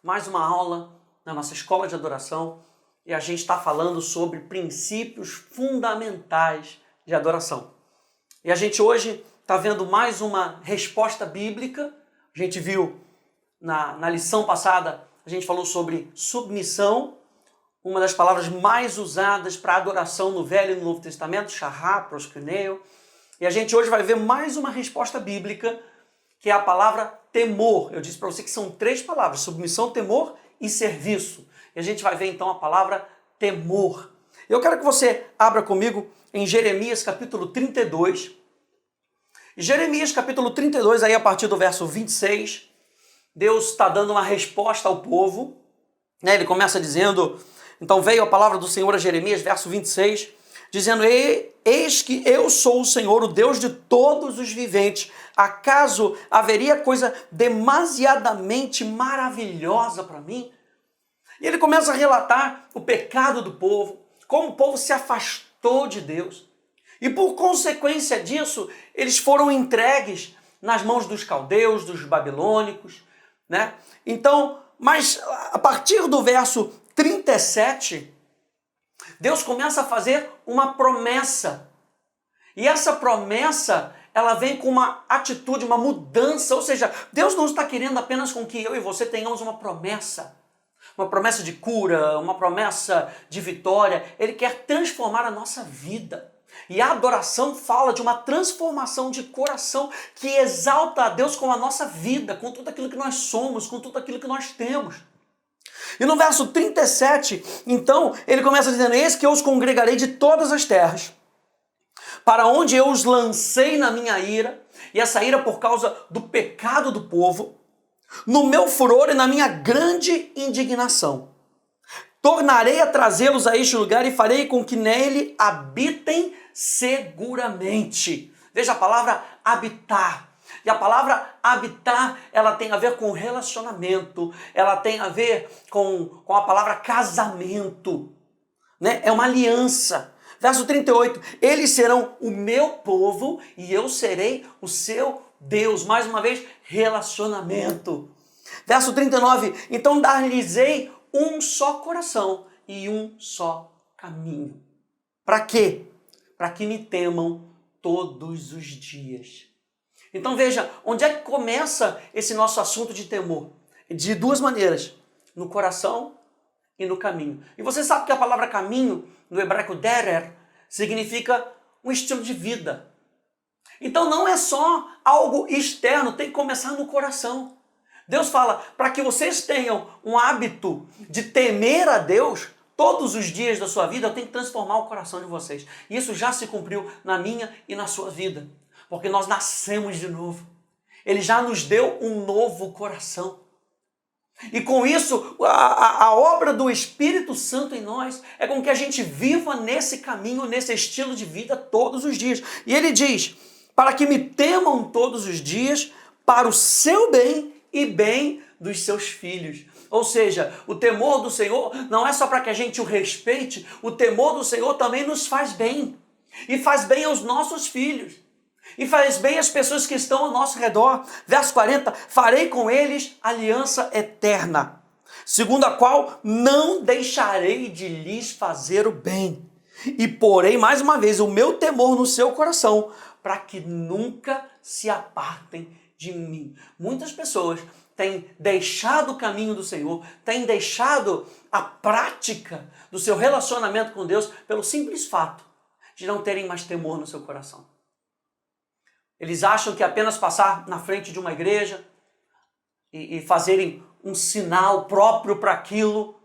mais uma aula na nossa escola de adoração e a gente está falando sobre princípios fundamentais de adoração. E a gente hoje está vendo mais uma resposta bíblica. A gente viu na lição passada, a gente falou sobre submissão, uma das palavras mais usadas para adoração no Velho e no Novo Testamento, shahá, proskuneo. E a gente hoje vai ver mais uma resposta bíblica, que é a palavra temor. Eu disse para você que são 3 palavras, submissão, temor e serviço. E a gente vai ver então a palavra temor. Eu quero que você abra comigo em Jeremias capítulo 32. Jeremias capítulo 32, aí a partir do verso 26, Deus está dando uma resposta ao povo. Ele começa dizendo, então veio a palavra do Senhor a Jeremias, verso 26, dizendo, eis que eu sou o Senhor, o Deus de todos os viventes. Acaso haveria coisa demasiadamente maravilhosa para mim? E ele começa a relatar o pecado do povo, como o povo se afastou de Deus. E por consequência disso, eles foram entregues nas mãos dos caldeus, dos babilônicos, né? Então, mas a partir do verso 37, Deus começa a fazer uma promessa. E essa promessa, ela vem com uma atitude, uma mudança. Ou seja, Deus não está querendo apenas com que eu e você tenhamos uma promessa de cura, uma promessa de vitória. Ele quer transformar a nossa vida. E a adoração fala de uma transformação de coração que exalta a Deus com a nossa vida, com tudo aquilo que nós somos, com tudo aquilo que nós temos. E no verso 37, então, ele começa dizendo, eis que eu os congregarei de todas as terras, para onde eu os lancei na minha ira, e essa ira por causa do pecado do povo, no meu furor e na minha grande indignação. Tornarei a trazê-los a este lugar e farei com que nele habitem seguramente. Veja a palavra habitar. E a palavra habitar, ela tem a ver com relacionamento, ela tem a ver com a palavra casamento, né? É uma aliança. Verso 38, eles serão o meu povo e eu serei o seu Deus. Mais uma vez, relacionamento. Verso 39, então dar-lhes-ei um só coração e um só caminho. Para quê? Para que me temam todos os dias. Então veja, onde é que começa esse nosso assunto de temor? De 2 maneiras, no coração e no caminho. E você sabe que a palavra caminho, no hebraico derer, significa um estilo de vida. Então não é só algo externo, tem que começar no coração. Deus fala, para que vocês tenham um hábito de temer a Deus, todos os dias da sua vida, eu tenho que transformar o coração de vocês. Isso já se cumpriu na minha e na sua vida. Porque nós nascemos de novo. Ele já nos deu um novo coração. E com isso, a obra do Espírito Santo em nós é com que a gente viva nesse caminho, nesse estilo de vida todos os dias. E ele diz, para que me temam todos os dias, para o seu bem e bem dos seus filhos. Ou seja, o temor do Senhor não é só para que a gente o respeite, o temor do Senhor também nos faz bem. E faz bem aos nossos filhos. E faz bem às pessoas que estão ao nosso redor. Verso 40, farei com eles aliança eterna, segundo a qual não deixarei de lhes fazer o bem. E porei mais uma vez o meu temor no seu coração, para que nunca se apartem de mim. Muitas pessoas têm deixado o caminho do Senhor, têm deixado a prática do seu relacionamento com Deus pelo simples fato de não terem mais temor no seu coração. Eles acham que apenas passar na frente de uma igreja e fazerem um sinal próprio para aquilo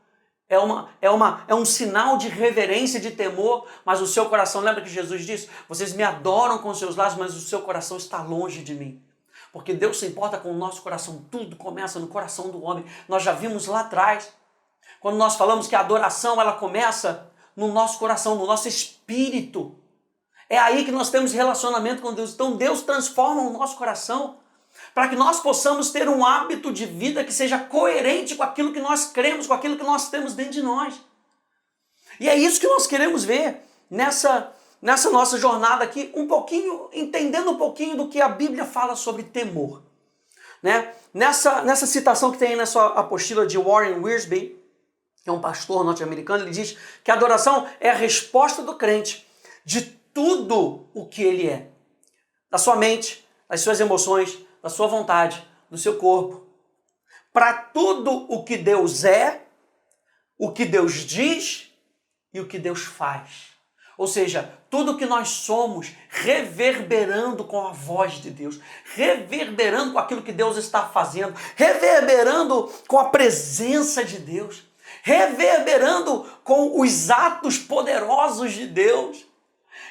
é um sinal de reverência, de temor, mas o seu coração, lembra que Jesus disse? Vocês me adoram com os seus lábios, mas o seu coração está longe de mim. Porque Deus se importa com o nosso coração, tudo começa no coração do homem. Nós já vimos lá atrás, quando nós falamos que a adoração ela começa no nosso coração, no nosso espírito. É aí que nós temos relacionamento com Deus. Então Deus transforma o nosso coração para que nós possamos ter um hábito de vida que seja coerente com aquilo que nós cremos, com aquilo que nós temos dentro de nós. E é isso que nós queremos ver nessa nossa jornada aqui, entendendo um pouquinho do que a Bíblia fala sobre temor. né? Nessa citação que tem aí na sua apostila de Warren Wiersbe, que é um pastor norte-americano, ele diz que a adoração é a resposta do crente de tudo o que ele é. Da sua mente, das suas emoções, da sua vontade, do seu corpo. Para tudo o que Deus é, o que Deus diz e o que Deus faz. Ou seja, tudo que nós somos reverberando com a voz de Deus, reverberando com aquilo que Deus está fazendo, reverberando com a presença de Deus, reverberando com os atos poderosos de Deus.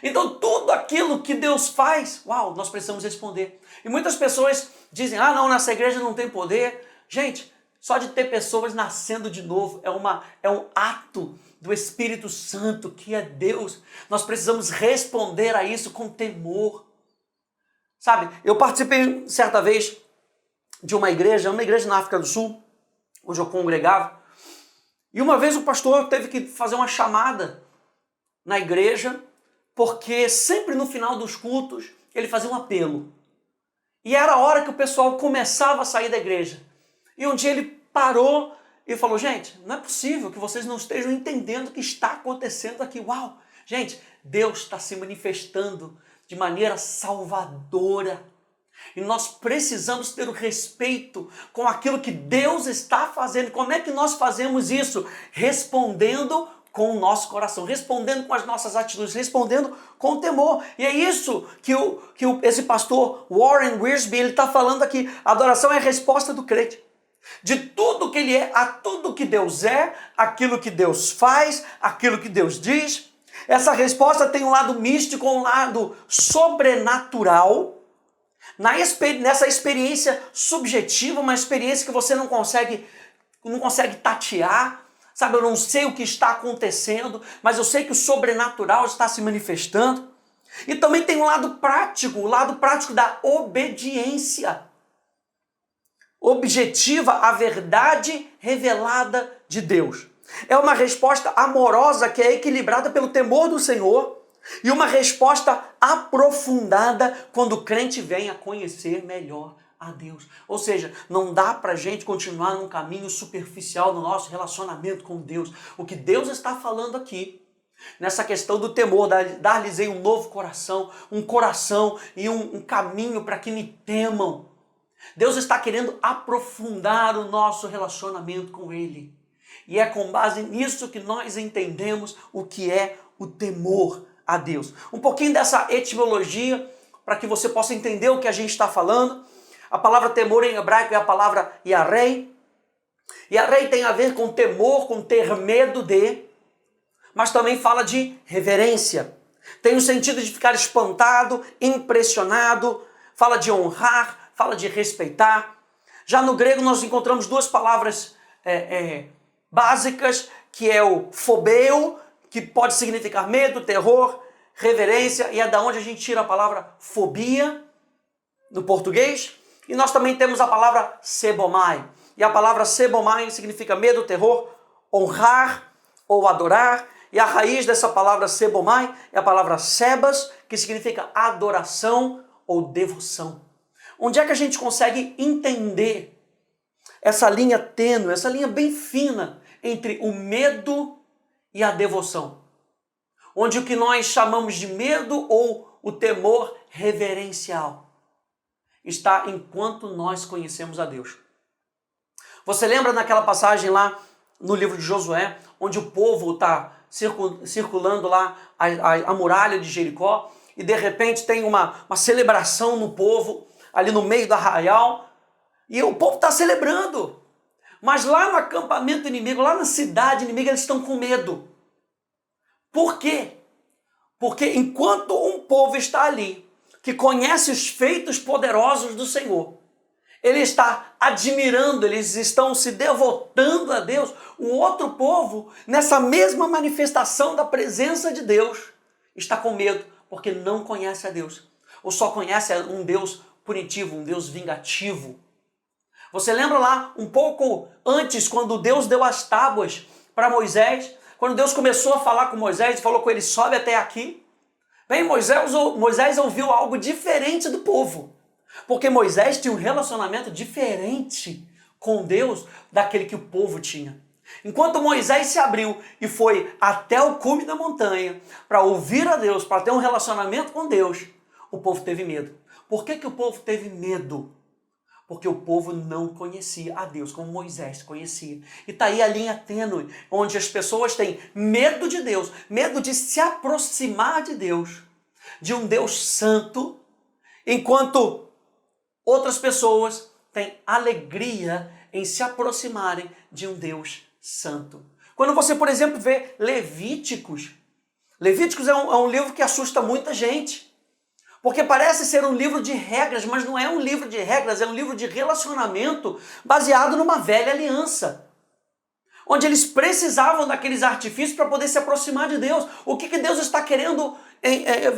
Então tudo aquilo que Deus faz, uau, nós precisamos responder. E muitas pessoas dizem, não, nessa igreja não tem poder. Gente, só de ter pessoas nascendo de novo é um ato do Espírito Santo, que é Deus. Nós precisamos responder a isso com temor. Sabe, eu participei certa vez de uma igreja na África do Sul, onde eu congregava, e uma vez o pastor teve que fazer uma chamada na igreja, porque sempre no final dos cultos ele fazia um apelo. E era a hora que o pessoal começava a sair da igreja. E um dia ele parou e falou, gente, não é possível que vocês não estejam entendendo o que está acontecendo aqui. Uau! Gente, Deus está se manifestando de maneira salvadora. E nós precisamos ter o respeito com aquilo que Deus está fazendo. Como é que nós fazemos isso? Respondendo com o nosso coração, respondendo com as nossas atitudes, respondendo com temor. E é isso que esse pastor Warren Wiersbe está falando aqui. A adoração é a resposta do crente. De tudo que ele é, a tudo que Deus é, aquilo que Deus faz, aquilo que Deus diz. Essa resposta tem um lado místico, um lado sobrenatural. Nessa experiência subjetiva, uma experiência que você não consegue tatear. Sabe, eu não sei o que está acontecendo, mas eu sei que o sobrenatural está se manifestando. E também tem um lado prático, o lado prático da obediência. Objetiva à verdade revelada de Deus. É uma resposta amorosa que é equilibrada pelo temor do Senhor e uma resposta aprofundada quando o crente vem a conhecer melhor a Deus. Ou seja, não dá para a gente continuar num caminho superficial no nosso relacionamento com Deus. O que Deus está falando aqui, nessa questão do temor, dar-lhes um novo coração, um coração e um caminho para que me temam. Deus está querendo aprofundar o nosso relacionamento com Ele. E é com base nisso que nós entendemos o que é o temor a Deus. Um pouquinho dessa etimologia, para que você possa entender o que a gente está falando. A palavra temor em hebraico é a palavra yarei. Yarei tem a ver com temor, com ter medo de, mas também fala de reverência. Tem o sentido de ficar espantado, impressionado, fala de honrar, fala de respeitar. Já no grego nós encontramos duas palavras básicas, que é o phobeo, que pode significar medo, terror, reverência, e é da onde a gente tira a palavra fobia no português. E nós também temos a palavra sebomai. E a palavra sebomai significa medo, terror, honrar ou adorar. E a raiz dessa palavra sebomai é a palavra sebas, que significa adoração ou devoção. Onde é que a gente consegue entender essa linha tênue, essa linha bem fina entre o medo e a devoção? Onde o que nós chamamos de medo ou o temor reverencial está enquanto nós conhecemos a Deus. Você lembra naquela passagem lá no livro de Josué, onde o povo está circulando lá a muralha de Jericó e de repente tem uma celebração no povo, ali no meio do arraial, e o povo está celebrando. Mas lá no acampamento inimigo, lá na cidade inimiga, eles estão com medo. Por quê? Porque enquanto um povo está ali, que conhece os feitos poderosos do Senhor, ele está admirando, eles estão se devotando a Deus, o outro povo, nessa mesma manifestação da presença de Deus, está com medo, porque não conhece a Deus, ou só conhece um Deus punitivo, um Deus vingativo. Você lembra lá, um pouco antes, quando Deus deu as tábuas para Moisés, quando Deus começou a falar com Moisés e falou com ele, sobe até aqui. Bem, Moisés ouviu algo diferente do povo. Porque Moisés tinha um relacionamento diferente com Deus daquele que o povo tinha. Enquanto Moisés se abriu e foi até o cume da montanha para ouvir a Deus, para ter um relacionamento com Deus, o povo teve medo. Por que o povo teve medo? Porque o povo não conhecia a Deus como Moisés conhecia. E está aí a linha tênue, onde as pessoas têm medo de Deus, medo de se aproximar de Deus, de um Deus santo, enquanto outras pessoas têm alegria em se aproximarem de um Deus santo. Quando você, por exemplo, vê Levíticos é um livro que assusta muita gente. Porque parece ser um livro de regras, mas não é um livro de regras, é um livro de relacionamento baseado numa velha aliança. Onde eles precisavam daqueles artifícios para poder se aproximar de Deus. O que Deus está querendo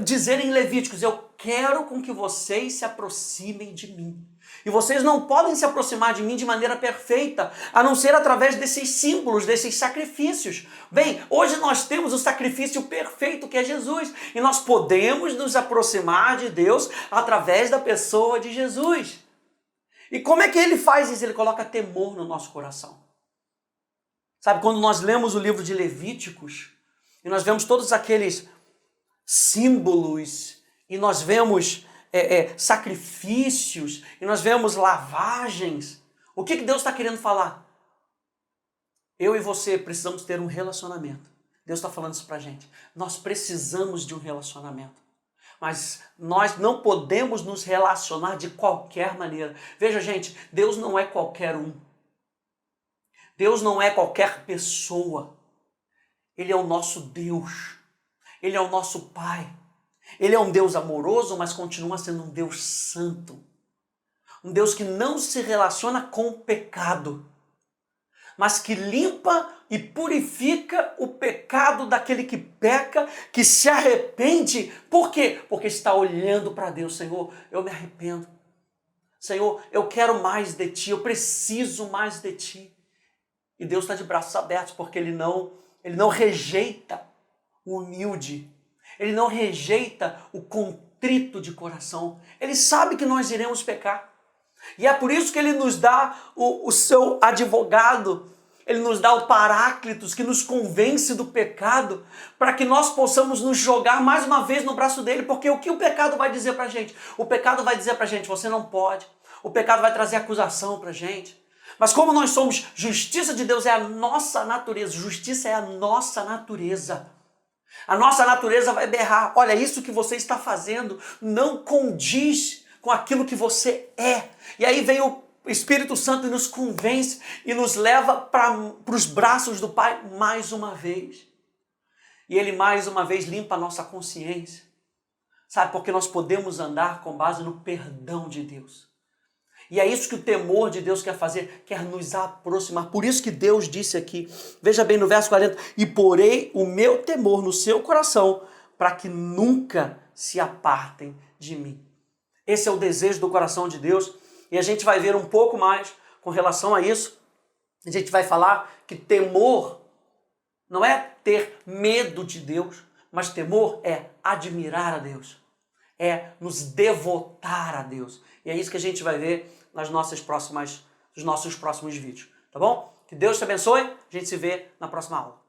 dizer em Levíticos? Eu quero com que vocês se aproximem de mim. E vocês não podem se aproximar de mim de maneira perfeita, a não ser através desses símbolos, desses sacrifícios. Bem, hoje nós temos o sacrifício perfeito que é Jesus. E nós podemos nos aproximar de Deus através da pessoa de Jesus. E como é que ele faz isso? Ele coloca temor no nosso coração. Sabe, quando nós lemos o livro de Levíticos, e nós vemos todos aqueles símbolos, e nós vemos sacrifícios, e nós vemos lavagens, o que Deus está querendo falar? Eu e você precisamos ter um relacionamento. Deus está falando isso para a gente. Nós precisamos de um relacionamento. Mas nós não podemos nos relacionar de qualquer maneira. Veja, gente, Deus não é qualquer um. Deus não é qualquer pessoa. Ele é o nosso Deus. Ele é o nosso Pai. Ele é um Deus amoroso, mas continua sendo um Deus santo. Um Deus que não se relaciona com o pecado, mas que limpa e purifica o pecado daquele que peca, que se arrepende. Por quê? Porque está olhando para Deus. Senhor, eu me arrependo. Senhor, eu quero mais de Ti, eu preciso mais de Ti. E Deus está de braços abertos, porque Ele não rejeita o humilde. Ele não rejeita o contrito de coração. Ele sabe que nós iremos pecar. E é por isso que Ele nos dá o seu advogado. Ele nos dá o Paráclitos, que nos convence do pecado, para que nós possamos nos jogar mais uma vez no braço dele. Porque o que o pecado vai dizer para a gente? O pecado vai dizer para a gente, você não pode. O pecado vai trazer acusação para a gente. Mas como nós somos, justiça de Deus é a nossa natureza. Justiça é a nossa natureza. A nossa natureza vai berrar, olha, isso que você está fazendo não condiz com aquilo que você é. E aí vem o Espírito Santo e nos convence e nos leva para os braços do Pai mais uma vez. E Ele mais uma vez limpa a nossa consciência. Sabe, porque nós podemos andar com base no perdão de Deus. E é isso que o temor de Deus quer fazer, quer nos aproximar. Por isso que Deus disse aqui, veja bem no verso 40, e porei o meu temor no seu coração, para que nunca se apartem de mim. Esse é o desejo do coração de Deus, e a gente vai ver um pouco mais com relação a isso. A gente vai falar que temor não é ter medo de Deus, mas temor é admirar a Deus, é nos devotar a Deus. E é isso que a gente vai ver nos nossos próximos vídeos, tá bom? Que Deus te abençoe, a gente se vê na próxima aula.